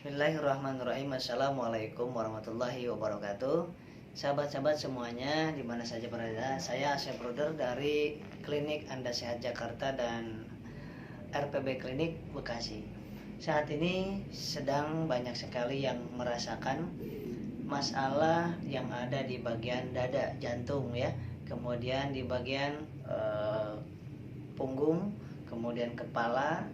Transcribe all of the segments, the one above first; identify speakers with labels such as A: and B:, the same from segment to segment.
A: Bismillahirrahmanirrahim. Assalamualaikum warahmatullahi wabarakatuh. Sahabat-sahabat semuanya dimana saja berada, saya Asep Brother dari Klinik Anda Sehat Jakarta dan RPB Klinik Bekasi. Saat ini sedang banyak sekali yang merasakan masalah yang ada di bagian dada, jantung ya, kemudian di bagian punggung, kemudian kepala,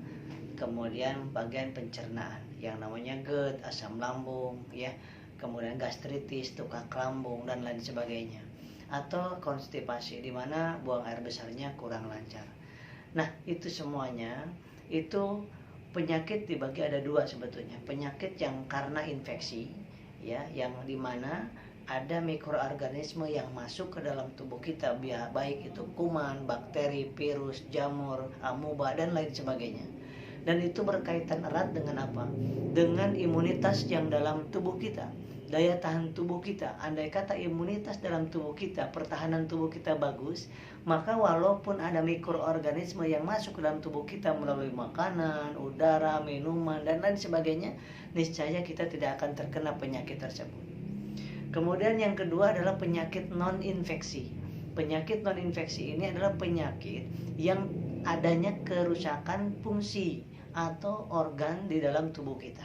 A: kemudian bagian pencernaan yang namanya GERD, asam lambung ya, kemudian gastritis, tukak lambung dan lain sebagainya, atau konstipasi di mana buang air besarnya kurang lancar. Nah, itu semuanya itu penyakit dibagi ada dua sebetulnya. Penyakit yang karena infeksi ya, yang dimana ada mikroorganisme yang masuk ke dalam tubuh kita, baik itu kuman, bakteri, virus, jamur, amuba dan lain sebagainya. Dan itu berkaitan erat dengan apa? Dengan imunitas yang dalam tubuh kita, daya tahan tubuh kita. Andai kata imunitas dalam tubuh kita, pertahanan tubuh kita bagus, maka walaupun ada mikroorganisme yang masuk ke dalam tubuh kita melalui makanan, udara, minuman, dan lain sebagainya, niscaya kita tidak akan terkena penyakit tersebut. Kemudian yang kedua adalah penyakit non-infeksi. Penyakit non-infeksi ini adalah penyakit yang adanya kerusakan fungsi atau organ di dalam tubuh kita.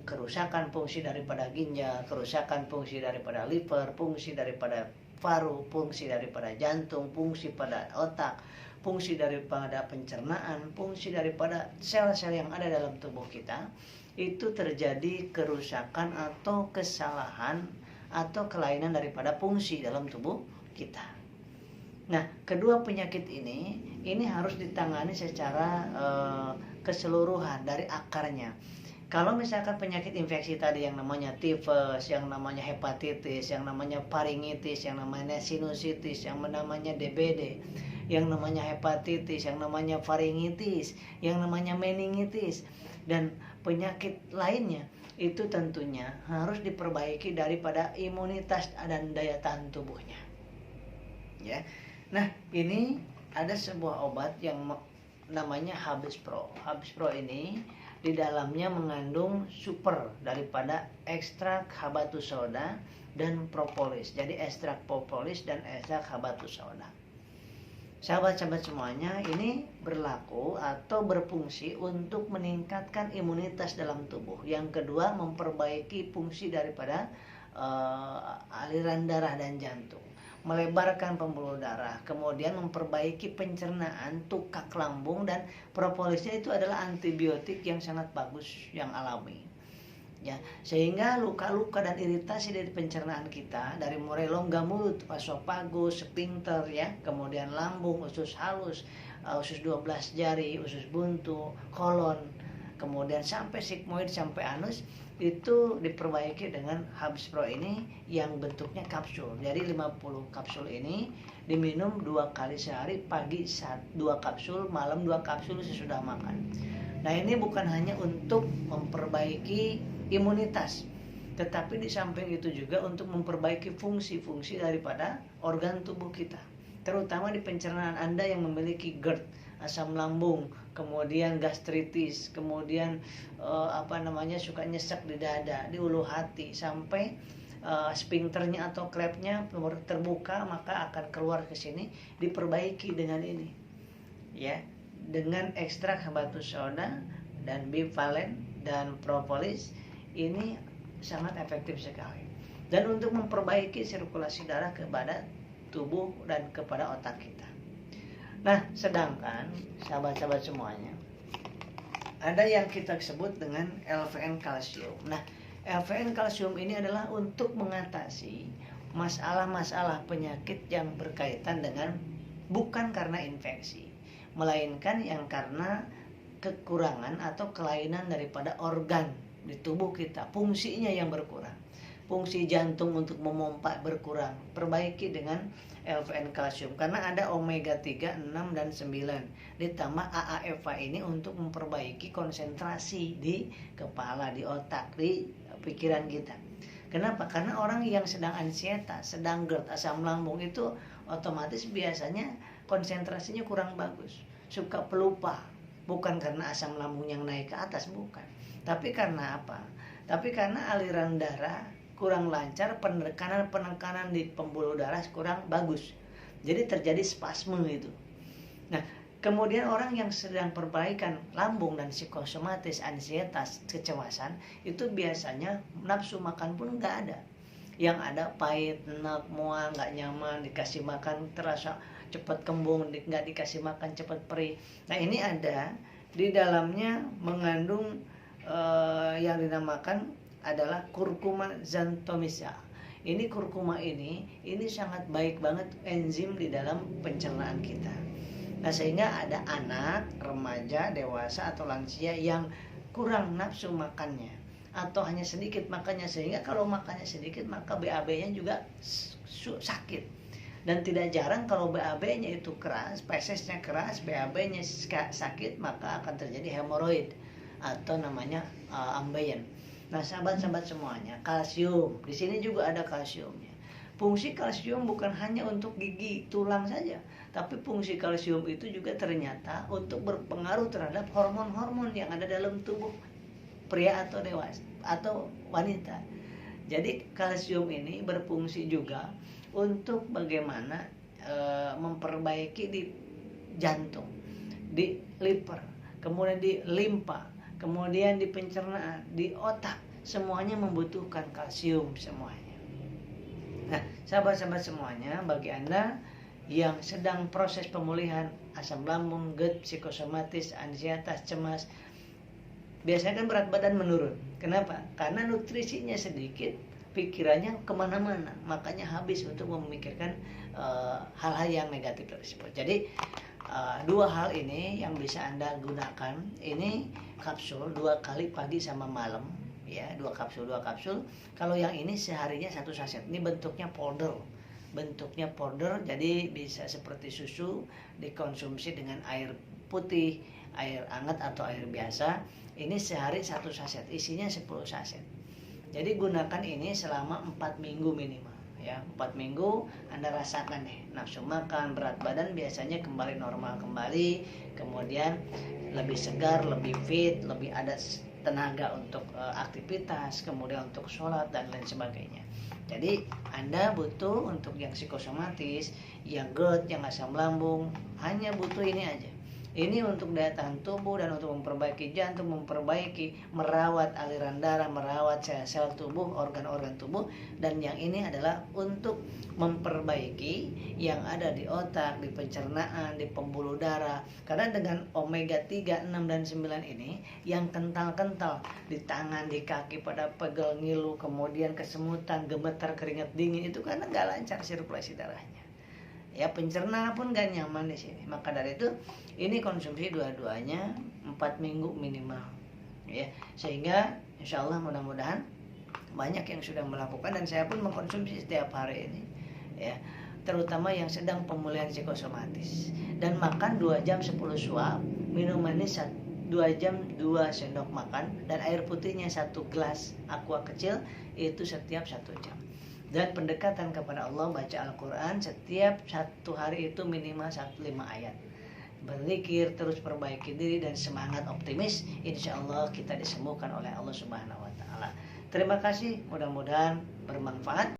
A: Kerusakan fungsi daripada ginjal, kerusakan fungsi daripada liver, fungsi daripada paru, fungsi daripada jantung, fungsi pada otak, fungsi daripada pencernaan, fungsi daripada sel-sel yang ada dalam tubuh kita. Itu terjadi kerusakan atau kesalahan atau kelainan daripada fungsi dalam tubuh kita. Nah, kedua penyakit ini harus ditangani secara keseluruhan dari akarnya. Kalau misalkan penyakit infeksi tadi yang namanya tifus, yang namanya hepatitis, yang namanya faringitis, yang namanya sinusitis, yang namanya DBD, yang namanya hepatitis, yang namanya faringitis, yang namanya meningitis, dan penyakit lainnya, itu tentunya harus diperbaiki daripada imunitas dan daya tahan tubuhnya. Ya. Nah, ini ada sebuah obat yang namanya Habis Pro. Habis Pro ini di dalamnya mengandung super daripada ekstrak habatus sauda dan propolis. Jadi ekstrak propolis dan ekstrak habatus sauda. Sahabat-sahabat semuanya, ini berlaku atau berfungsi untuk meningkatkan imunitas dalam tubuh. Yang kedua, memperbaiki fungsi daripada aliran darah dan jantung, melebarkan pembuluh darah, kemudian memperbaiki pencernaan, tukak lambung, dan propolisnya itu adalah antibiotik yang sangat bagus yang alami. Ya, sehingga luka-luka dan iritasi dari pencernaan kita dari mulai rongga mulut, esofagus, sphincter ya, kemudian lambung, usus halus, usus 12 jari, usus buntu, kolon, kemudian sampai sigmoid sampai anus, itu diperbaiki dengan Habis Pro ini yang bentuknya kapsul. Jadi 50 kapsul ini diminum 2 kali sehari, pagi 2 kapsul, malam 2 kapsul sesudah makan. Nah, ini bukan hanya untuk memperbaiki imunitas, tetapi di samping itu juga untuk memperbaiki fungsi-fungsi daripada organ tubuh kita, terutama di pencernaan Anda yang memiliki GERD, asam lambung, kemudian gastritis, kemudian suka nyesek di dada, di ulu hati, sampai sphincternya atau klepnya terbuka, maka akan keluar ke sini. Diperbaiki dengan ini ya, dengan ekstrak habatus sauda dan bivalen dan propolis. Ini sangat efektif sekali, dan untuk memperbaiki sirkulasi darah kepada tubuh dan kepada otak kita. Nah, sedangkan sahabat-sahabat semuanya, ada yang kita sebut dengan LVN kalsium. Nah, LVN kalsium ini adalah untuk mengatasi masalah-masalah penyakit yang berkaitan dengan bukan karena infeksi, melainkan yang karena kekurangan atau kelainan daripada organ di tubuh kita, fungsinya yang berkurang. Fungsi jantung untuk memompa berkurang, perbaiki dengan LVN kalsium, karena ada omega 3, 6, dan 9 ditambah AAFA ini untuk memperbaiki konsentrasi di kepala, di otak, di pikiran kita. Kenapa? Karena orang yang sedang ansietas, sedang GERD, asam lambung itu otomatis biasanya konsentrasinya kurang bagus, suka pelupa. Bukan karena asam lambung yang naik ke atas, bukan. Tapi karena apa? Tapi karena aliran darah kurang lancar, penekanan di pembuluh darah kurang bagus. Jadi terjadi spasme itu. Nah, kemudian orang yang sedang perbaikan lambung dan psikosomatis, ansietas, kecemasan, itu biasanya nafsu makan pun nggak ada. Yang ada pahit, enak, mual, nggak nyaman, dikasih makan terasa cepat kembung, nggak dikasih makan cepat perih. Nah, ini ada di dalamnya mengandung yang dinamakan adalah kurkuma xanthomyces. Ini kurkuma ini sangat baik banget enzim di dalam pencernaan kita. Nah, sehingga ada anak, remaja, dewasa atau lansia yang kurang nafsu makannya atau hanya sedikit makannya, sehingga kalau makannya sedikit maka BAB-nya juga sakit. Dan tidak jarang kalau BAB-nya itu keras, fesesnya keras, BAB-nya sakit, maka akan terjadi hemoroid atau namanya ambeien. Nah, sahabat-sahabat semuanya, kalsium di sini juga ada kalsiumnya. Fungsi kalsium bukan hanya untuk gigi, tulang saja, tapi fungsi kalsium itu juga ternyata untuk berpengaruh terhadap hormon-hormon yang ada dalam tubuh pria atau dewasa atau wanita. Jadi kalsium ini berfungsi juga untuk bagaimana memperbaiki di jantung, di liver, kemudian di limpa, kemudian di pencernaan, di otak, semuanya membutuhkan kalsium semuanya. Nah, sahabat-sahabat semuanya, bagi Anda yang sedang proses pemulihan asam lambung, GERD, psikosomatis, ansietas, cemas, biasanya kan berat badan menurun. Kenapa? Karena nutrisinya sedikit, pikirannya kemana-mana, makanya habis untuk memikirkan hal-hal yang negatif tersebut. Jadi dua hal ini yang bisa Anda gunakan. Ini kapsul 2 kali pagi sama malam, ya, 2 kapsul. Kalau yang ini seharinya 1 saset. Ini bentuknya powder, jadi bisa seperti susu, dikonsumsi dengan air putih, air hangat atau air biasa. Ini sehari 1 saset, isinya 10 saset. Jadi gunakan ini selama 4 minggu minimal, ya. 4 minggu Anda rasakan deh, nafsu makan, berat badan biasanya kembali normal kembali, kemudian lebih segar, lebih fit, lebih ada tenaga untuk aktivitas, kemudian untuk sholat dan lain sebagainya. Jadi Anda butuh untuk yang psikosomatis, yang GERD, yang asam lambung, hanya butuh ini aja. Ini untuk daya tahan tubuh dan untuk memperbaiki jantung, merawat aliran darah, merawat sel-sel tubuh, organ-organ tubuh. Dan yang ini adalah untuk memperbaiki yang ada di otak, di pencernaan, di pembuluh darah. Karena dengan omega 3, 6, dan 9 ini yang kental-kental di tangan, di kaki pada pegel, ngilu, kemudian kesemutan, gemetar, keringat dingin, itu karena nggak lancar sirkulasi darahnya. Ya, pencerna pun gak nyaman di sini. Maka dari itu ini konsumsi dua-duanya 4 minggu minimal, ya, sehingga insya Allah mudah-mudahan banyak yang sudah melakukan, dan saya pun mengkonsumsi setiap hari ini, ya, terutama yang sedang pemulihan psikosomatis. Dan makan 2 jam 10 suap, minumannya 2 jam 2 sendok makan, dan air putihnya 1 gelas aqua kecil itu setiap 1 jam. Dan pendekatan kepada Allah, baca Al-Quran setiap 1 hari itu minimal 5 ayat. Berzikir, terus perbaiki diri, dan semangat optimis. Insya Allah kita disembuhkan oleh Allah Subhanahu Wa Taala. Terima kasih, mudah-mudahan bermanfaat.